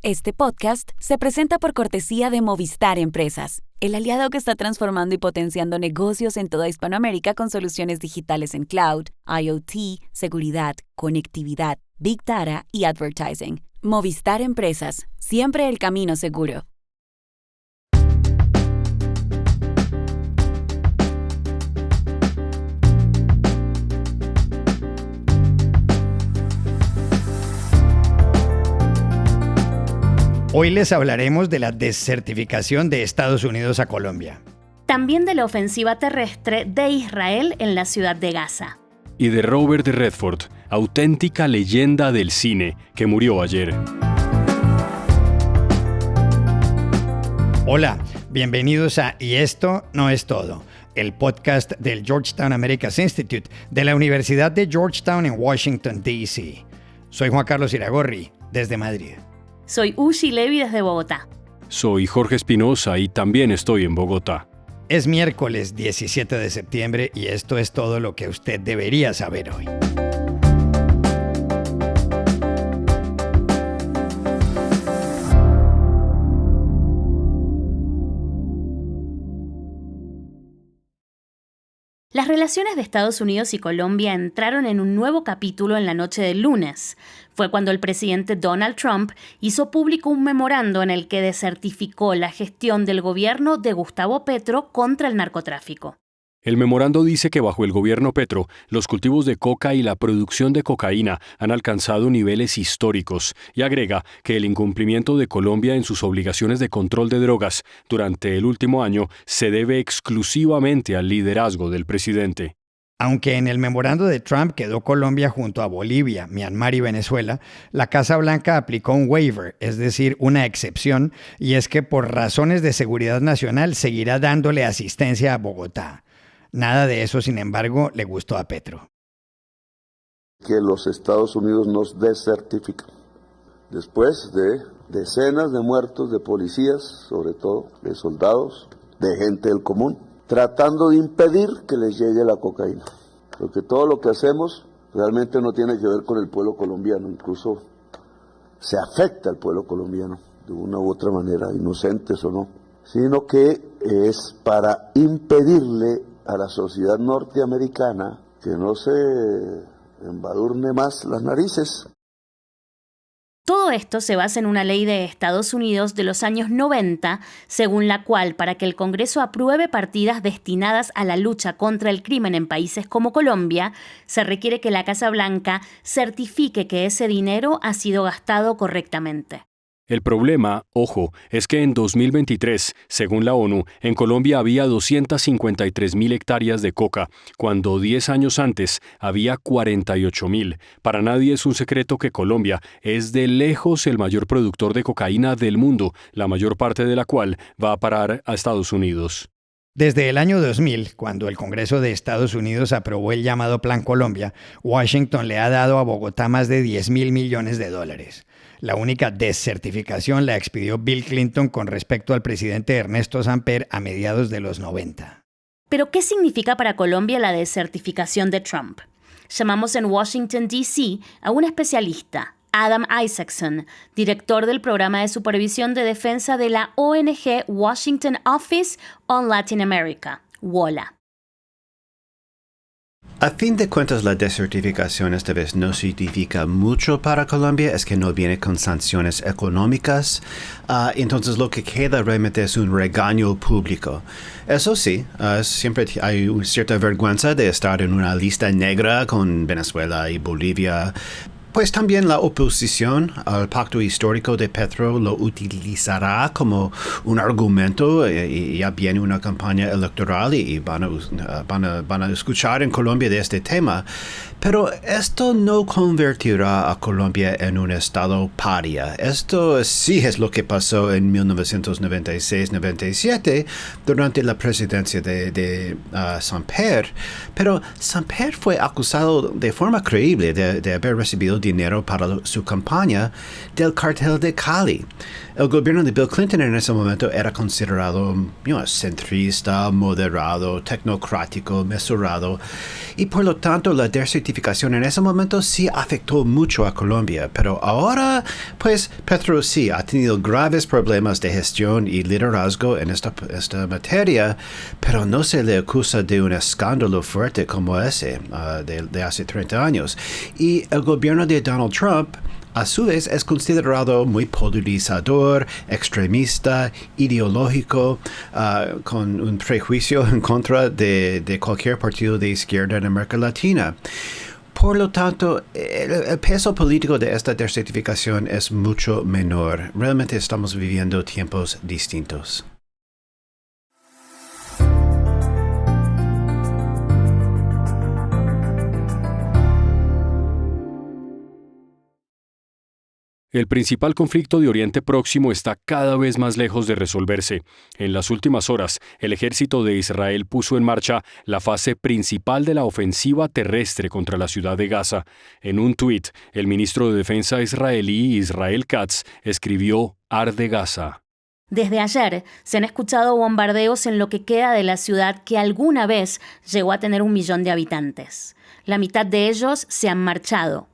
Este podcast se presenta por cortesía de Movistar Empresas, el aliado que está transformando y potenciando negocios en toda Hispanoamérica con soluciones digitales en cloud, IoT, seguridad, conectividad, Big Data y advertising. Movistar Empresas, siempre el camino seguro. Hoy les hablaremos de la desertificación de Estados Unidos a Colombia. También de la ofensiva terrestre de Israel en la ciudad de Gaza. Y de Robert Redford, auténtica leyenda del cine, que murió ayer. Hola, bienvenidos a Y esto no es todo, el podcast del Georgetown Americas Institute de la Universidad de Georgetown en Washington, D.C. Soy Juan Carlos Iragorri, desde Madrid. Soy Ushi Levi desde Bogotá. Soy Jorge Espinosa y también estoy en Bogotá. Es miércoles 17 de septiembre y esto es todo lo que usted debería saber hoy. Las relaciones de Estados Unidos y Colombia entraron en un nuevo capítulo en la noche del lunes. Fue cuando el presidente Donald Trump hizo público un memorando en el que desertificó la gestión del gobierno de Gustavo Petro contra el narcotráfico. El memorando dice que bajo el gobierno Petro, los cultivos de coca y la producción de cocaína han alcanzado niveles históricos y agrega que el incumplimiento de Colombia en sus obligaciones de control de drogas durante el último año se debe exclusivamente al liderazgo del presidente. Aunque en el memorando de Trump quedó Colombia junto a Bolivia, Myanmar y Venezuela, la Casa Blanca aplicó un waiver, es decir, una excepción, y es que por razones de seguridad nacional seguirá dándole asistencia a Bogotá. Nada de eso, sin embargo, le gustó a Petro. Que los Estados Unidos nos desertifican. Después de decenas de muertos de policías, sobre todo, de soldados, de gente del común, tratando de impedir que les llegue la cocaína. Porque todo lo que hacemos realmente no tiene que ver con el pueblo colombiano, incluso se afecta al pueblo colombiano de una u otra manera, inocentes o no, sino que es para impedirle a la sociedad norteamericana que no se embadurne más las narices. Todo esto se basa en una ley de Estados Unidos de los años 90, según la cual, para que el Congreso apruebe partidas destinadas a la lucha contra el crimen en países como Colombia, se requiere que la Casa Blanca certifique que ese dinero ha sido gastado correctamente. El problema, ojo, es que en 2023, según la ONU, en Colombia había 253.000 hectáreas de coca, cuando 10 años antes había 48.000. Para nadie es un secreto que Colombia es de lejos el mayor productor de cocaína del mundo, la mayor parte de la cual va a parar a Estados Unidos. Desde el año 2000, cuando el Congreso de Estados Unidos aprobó el llamado Plan Colombia, Washington le ha dado a Bogotá más de $10.000 millones. La única desertificación la expidió Bill Clinton con respecto al presidente Ernesto Samper a mediados de los 90. ¿Pero qué significa para Colombia la desertificación de Trump? Llamamos en Washington, D.C. a un especialista, Adam Isaacson, director del programa de supervisión de defensa de la ONG Washington Office on Latin America, WOLA. A fin de cuentas, la desertificación esta vez no significa mucho para Colombia, es que no viene con sanciones económicas, entonces lo que queda realmente es un regaño público. Eso sí, siempre hay cierta vergüenza de estar en una lista negra con Venezuela y Bolivia. Pues también la oposición al pacto histórico de Petro lo utilizará como un argumento y ya viene una campaña electoral y van a escuchar en Colombia de este tema. Pero esto no convertirá a Colombia en un estado paria. Esto sí es lo que pasó en 1996-97 durante la presidencia de Samper. Pero Samper fue acusado de forma creíble de haber recibido recibiendo dinero para su campaña del cartel de Cali. El gobierno de Bill Clinton en ese momento era considerado centrista, moderado, tecnocrático, mesurado, y por lo tanto la desertificación en ese momento sí afectó mucho a Colombia. Pero ahora, pues Petro sí ha tenido graves problemas de gestión y liderazgo en esta materia, pero no se le acusa de un escándalo fuerte como ese de hace 30 años. Y el gobierno de Donald Trump, a su vez, es considerado muy polarizador, extremista, ideológico, con un prejuicio en contra de cualquier partido de izquierda en América Latina. Por lo tanto, el peso político de esta desertificación es mucho menor. Realmente estamos viviendo tiempos distintos. El principal conflicto de Oriente Próximo está cada vez más lejos de resolverse. En las últimas horas, el ejército de Israel puso en marcha la fase principal de la ofensiva terrestre contra la ciudad de Gaza. En un tuit, el ministro de Defensa israelí, Israel Katz, escribió: "Arde Gaza". Desde ayer se han escuchado bombardeos en lo que queda de la ciudad que alguna vez llegó a tener 1 millón de habitantes. La mitad de ellos se han marchado.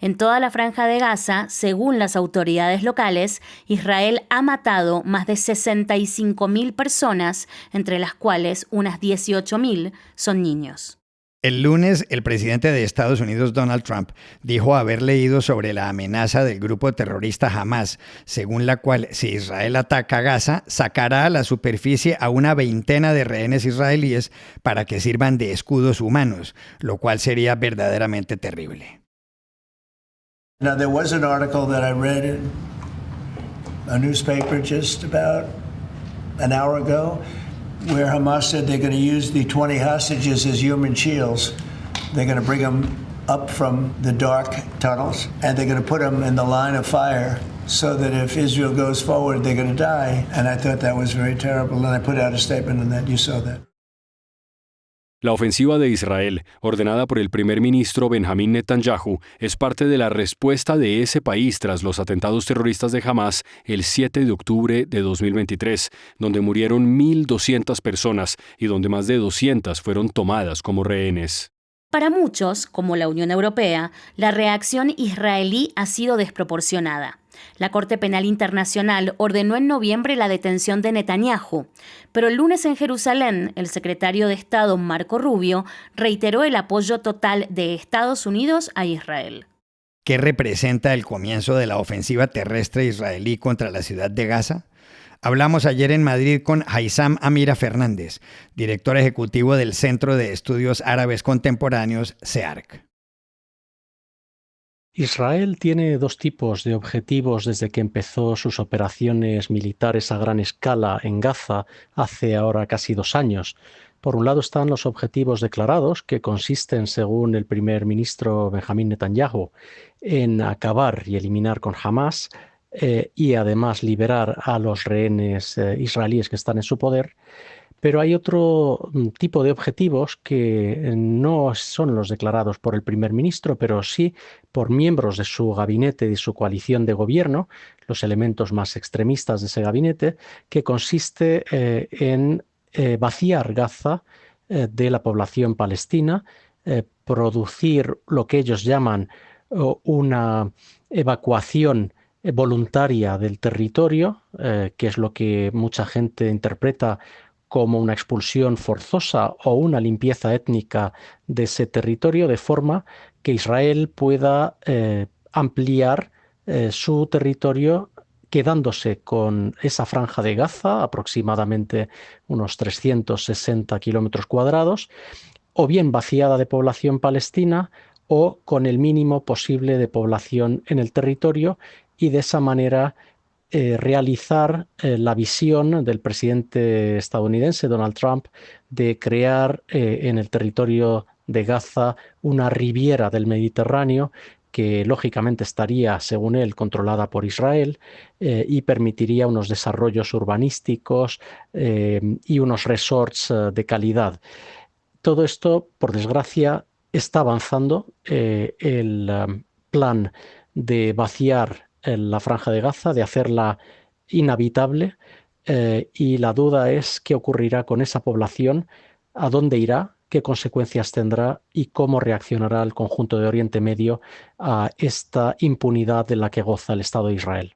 En toda la franja de Gaza, según las autoridades locales, Israel ha matado más de 65.000 personas, entre las cuales unas 18.000 son niños. El lunes, el presidente de Estados Unidos, Donald Trump, dijo haber leído sobre la amenaza del grupo terrorista Hamas, según la cual, si Israel ataca Gaza, sacará a la superficie a una veintena de rehenes israelíes para que sirvan de escudos humanos, lo cual sería verdaderamente terrible. Now, there was an article that I read in a newspaper just about an hour ago where Hamas said they're going to use the 20 hostages as human shields. They're going to bring them up from the dark tunnels, and they're going to put them in the line of fire so that if Israel goes forward, they're going to die. And I thought that was very terrible, and I put out a statement on that. You saw that. La ofensiva de Israel, ordenada por el primer ministro Benjamín Netanyahu, es parte de la respuesta de ese país tras los atentados terroristas de Hamas el 7 de octubre de 2023, donde murieron 1.200 personas y donde más de 200 fueron tomadas como rehenes. Para muchos, como la Unión Europea, la reacción israelí ha sido desproporcionada. La Corte Penal Internacional ordenó en noviembre la detención de Netanyahu, pero el lunes en Jerusalén, el secretario de Estado Marco Rubio reiteró el apoyo total de Estados Unidos a Israel. ¿Qué representa el comienzo de la ofensiva terrestre israelí contra la ciudad de Gaza? Hablamos ayer en Madrid con Haysam Amira Fernández, director ejecutivo del Centro de Estudios Árabes Contemporáneos, CEARC. Israel tiene dos tipos de objetivos desde que empezó sus operaciones militares a gran escala en Gaza hace ahora casi 2 años. Por un lado están los objetivos declarados, que consisten, según el primer ministro Benjamín Netanyahu, en acabar y eliminar con Hamas y además liberar a los rehenes israelíes que están en su poder. Pero hay otro tipo de objetivos que no son los declarados por el primer ministro, pero sí por miembros de su gabinete y de su coalición de gobierno, los elementos más extremistas de ese gabinete, que consiste en vaciar Gaza de la población palestina, producir lo que ellos llaman una evacuación voluntaria del territorio, que es lo que mucha gente interpreta como una expulsión forzosa o una limpieza étnica de ese territorio, de forma que Israel pueda ampliar su territorio quedándose con esa franja de Gaza, aproximadamente unos 360 kilómetros cuadrados, o bien vaciada de población palestina o con el mínimo posible de población en el territorio, y de esa manera realizar la visión del presidente estadounidense Donald Trump de crear en el territorio de Gaza una riviera del Mediterráneo que lógicamente estaría, según él, controlada por Israel y permitiría unos desarrollos urbanísticos y unos resorts de calidad. Todo esto, por desgracia, está avanzando. El plan de vaciar la Franja de Gaza, de hacerla inhabitable, y la duda es qué ocurrirá con esa población, a dónde irá, qué consecuencias tendrá y cómo reaccionará el conjunto de Oriente Medio a esta impunidad de la que goza el Estado de Israel.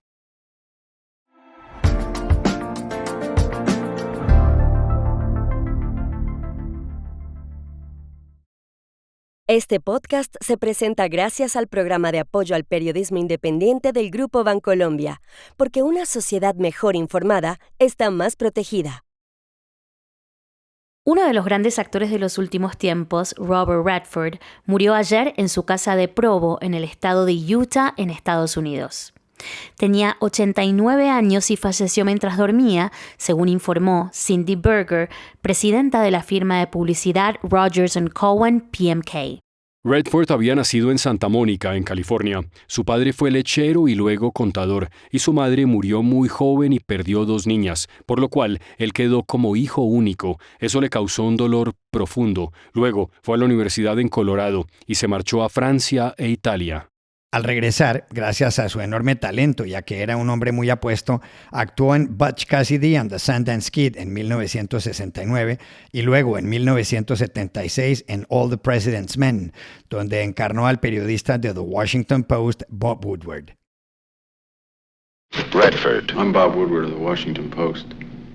Este podcast se presenta gracias al programa de apoyo al periodismo independiente del Grupo Bancolombia, porque una sociedad mejor informada está más protegida. Uno de los grandes actores de los últimos tiempos, Robert Redford, murió ayer en su casa de Provo, en el estado de Utah, en Estados Unidos. Tenía 89 años y falleció mientras dormía, según informó Cindy Berger, presidenta de la firma de publicidad Rogers & Cohen PMK. Redford había nacido en Santa Mónica, en California. Su padre fue lechero y luego contador, y su madre murió muy joven y perdió 2 niñas, por lo cual él quedó como hijo único. Eso le causó un dolor profundo. Luego fue a la universidad en Colorado y se marchó a Francia e Italia. Al regresar, gracias a su enorme talento, ya que era un hombre muy apuesto, actuó en Butch Cassidy and the Sundance Kid en 1969 y luego en 1976 en All the President's Men, donde encarnó al periodista de The Washington Post, Bob Woodward. Redford. I'm Bob Woodward of The Washington Post.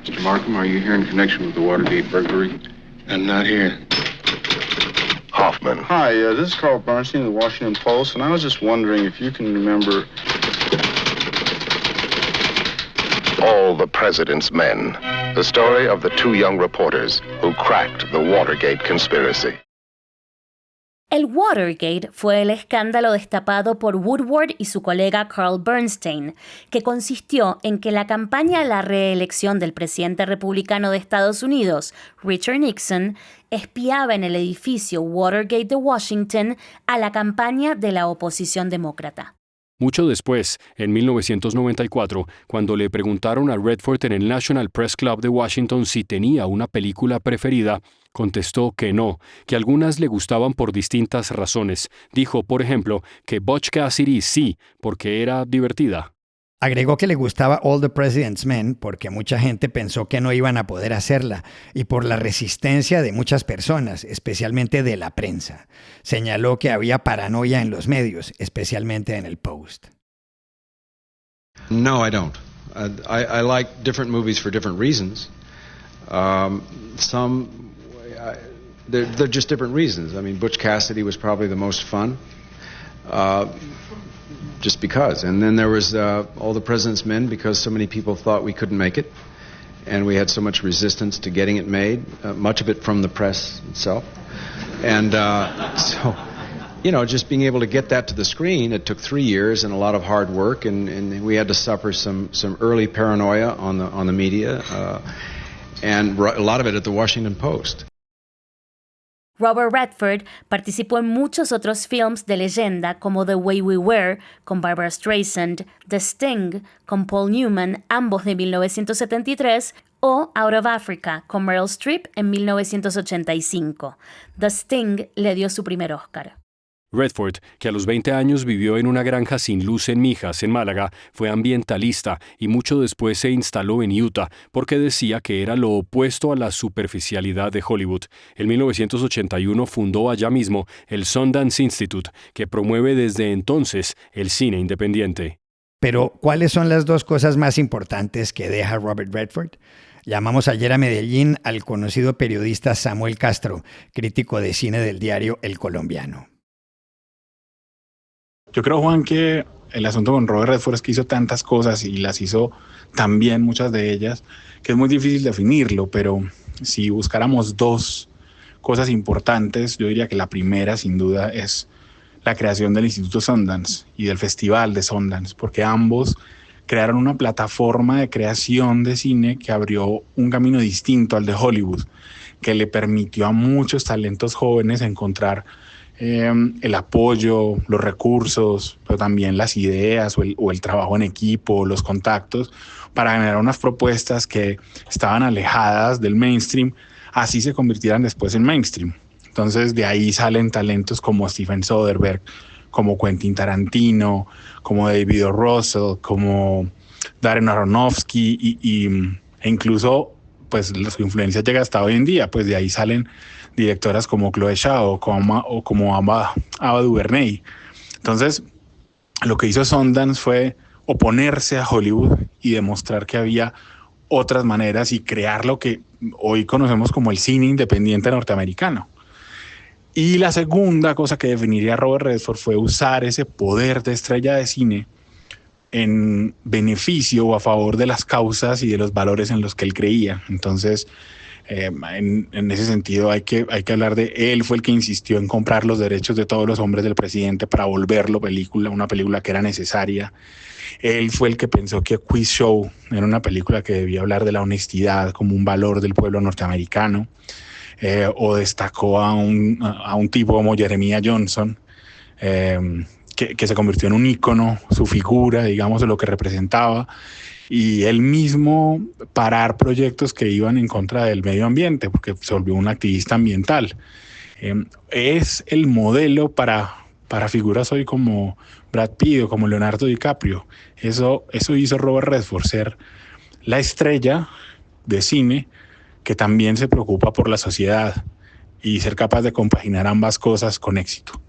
Mr. Markham, are you here in connection with the Watergate burglary? I'm not here. Hoffman. Hi, this is Carl Bernstein of The Washington Post, and I was just wondering if you can remember All the President's Men, the story of the 2 young reporters who cracked the Watergate conspiracy. El Watergate fue el escándalo destapado por Woodward y su colega Carl Bernstein, que consistió en que la campaña a la reelección del presidente republicano de Estados Unidos, Richard Nixon, espiaba en el edificio Watergate de Washington a la campaña de la oposición demócrata. Mucho después, en 1994, cuando le preguntaron a Redford en el National Press Club de Washington si tenía una película preferida, contestó que no, que algunas le gustaban por distintas razones. Dijo, por ejemplo, que Butch Cassidy sí, porque era divertida. Agregó que le gustaba All the President's Men porque mucha gente pensó que no iban a poder hacerla y por la resistencia de muchas personas, especialmente de la prensa. Señaló que había paranoia en los medios, especialmente en el Post. No, I don't. I like different movies for different reasons. They're just different reasons. I mean, Butch Cassidy was probably the most fun. Just because. And then there was All the President's Men because so many people thought we couldn't make it. And we had so much resistance to getting it made, much of it from the press itself. And so, you know, just being able to get that to the screen, it took 3 years and a lot of hard work. And we had to suffer some early paranoia on the media. And a lot of it at the Washington Post. Robert Redford participó en muchos otros films de leyenda como The Way We Were, con Barbra Streisand, The Sting, con Paul Newman, ambos de 1973, o Out of Africa, con Meryl Streep en 1985. The Sting le dio su primer Oscar. Redford, que a los 20 años vivió en una granja sin luz en Mijas, en Málaga, fue ambientalista y mucho después se instaló en Utah porque decía que era lo opuesto a la superficialidad de Hollywood. En 1981 fundó allá mismo el Sundance Institute, que promueve desde entonces el cine independiente. Pero, ¿cuáles son las 2 cosas más importantes que deja Robert Redford? Llamamos ayer a Medellín al conocido periodista Samuel Castro, crítico de cine del diario El Colombiano. Yo creo, Juan, que el asunto con Robert Redford es que hizo tantas cosas y las hizo tan bien, muchas de ellas, que es muy difícil definirlo, pero si buscáramos 2 cosas importantes, yo diría que la primera, sin duda, es la creación del Instituto Sundance y del Festival de Sundance, porque ambos crearon una plataforma de creación de cine que abrió un camino distinto al de Hollywood, que le permitió a muchos talentos jóvenes encontrar el apoyo, los recursos, pero también las ideas o el trabajo en equipo, los contactos, para generar unas propuestas que estaban alejadas del mainstream, así se convirtieran después en mainstream. Entonces de ahí salen talentos como Steven Soderbergh, como Quentin Tarantino, como David O. Russell, como Darren Aronofsky e incluso pues su influencia llega hasta hoy en día, pues de ahí salen directoras como Chloe Zhao o como Ava DuVernay. Entonces, lo que hizo Sundance fue oponerse a Hollywood y demostrar que había otras maneras y crear lo que hoy conocemos como el cine independiente norteamericano. Y la segunda cosa que definiría Robert Redford fue usar ese poder de estrella de cine en beneficio o a favor de las causas y de los valores en los que él creía. Entonces, en ese sentido hay que hablar de él. Fue el que insistió en comprar los derechos de todos los hombres del presidente para volverlo una película que era necesaria. Él fue el que pensó que Quiz Show era una película que debía hablar de la honestidad como un valor del pueblo norteamericano, o destacó a un tipo como Jeremiah Johnson, que se convirtió en un ícono, su figura, digamos, de lo que representaba, y él mismo parar proyectos que iban en contra del medio ambiente, porque se volvió un activista ambiental. Es el modelo para figuras hoy como Brad Pitt o como Leonardo DiCaprio. Eso hizo Robert Redford, ser la estrella de cine que también se preocupa por la sociedad y ser capaz de compaginar ambas cosas con éxito.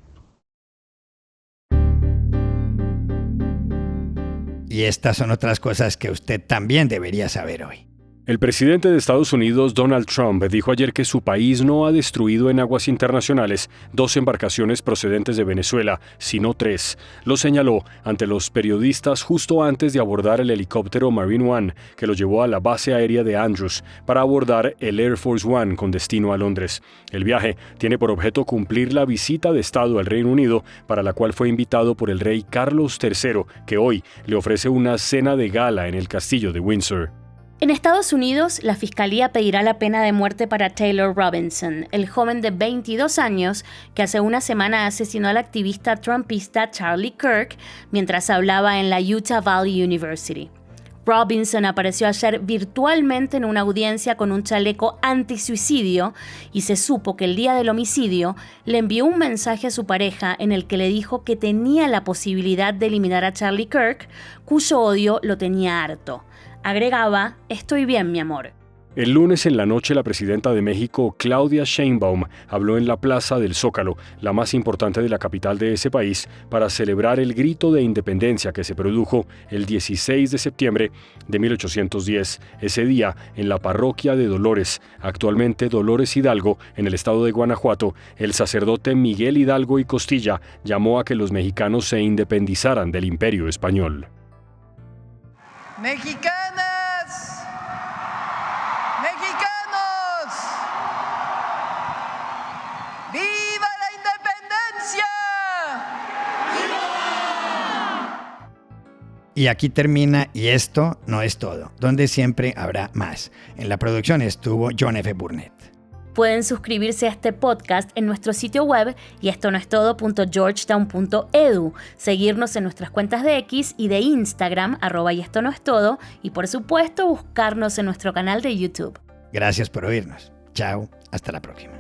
Y estas son otras cosas que usted también debería saber hoy. El presidente de Estados Unidos, Donald Trump, dijo ayer que su país no ha destruido en aguas internacionales 2 embarcaciones procedentes de Venezuela, sino 3. Lo señaló ante los periodistas justo antes de abordar el helicóptero Marine One, que lo llevó a la base aérea de Andrews para abordar el Air Force One con destino a Londres. El viaje tiene por objeto cumplir la visita de Estado al Reino Unido, para la cual fue invitado por el rey Carlos III, que hoy le ofrece una cena de gala en el castillo de Windsor. En Estados Unidos, la Fiscalía pedirá la pena de muerte para Taylor Robinson, el joven de 22 años que hace una semana asesinó al activista trumpista Charlie Kirk mientras hablaba en la Utah Valley University. Robinson apareció ayer virtualmente en una audiencia con un chaleco antisuicidio y se supo que el día del homicidio le envió un mensaje a su pareja en el que le dijo que tenía la posibilidad de eliminar a Charlie Kirk, cuyo odio lo tenía harto. Agregaba: "Estoy bien, mi amor". El lunes en la noche, la presidenta de México, Claudia Sheinbaum, habló en la Plaza del Zócalo, la más importante de la capital de ese país, para celebrar el grito de independencia que se produjo el 16 de septiembre de 1810, ese día en la parroquia de Dolores, actualmente Dolores Hidalgo, en el estado de Guanajuato. El sacerdote Miguel Hidalgo y Costilla llamó a que los mexicanos se independizaran del Imperio Español. Mexicanas, mexicanos, ¡viva la independencia! Y aquí termina Y esto no es todo, donde siempre habrá más. En la producción estuvo John F. Burnett. Pueden suscribirse a este podcast en nuestro sitio web yestonoestodo.georgetown.edu, seguirnos en nuestras cuentas de X y de Instagram, @yestonoestodo, y por supuesto buscarnos en nuestro canal de YouTube. Gracias por oírnos. Chao, hasta la próxima.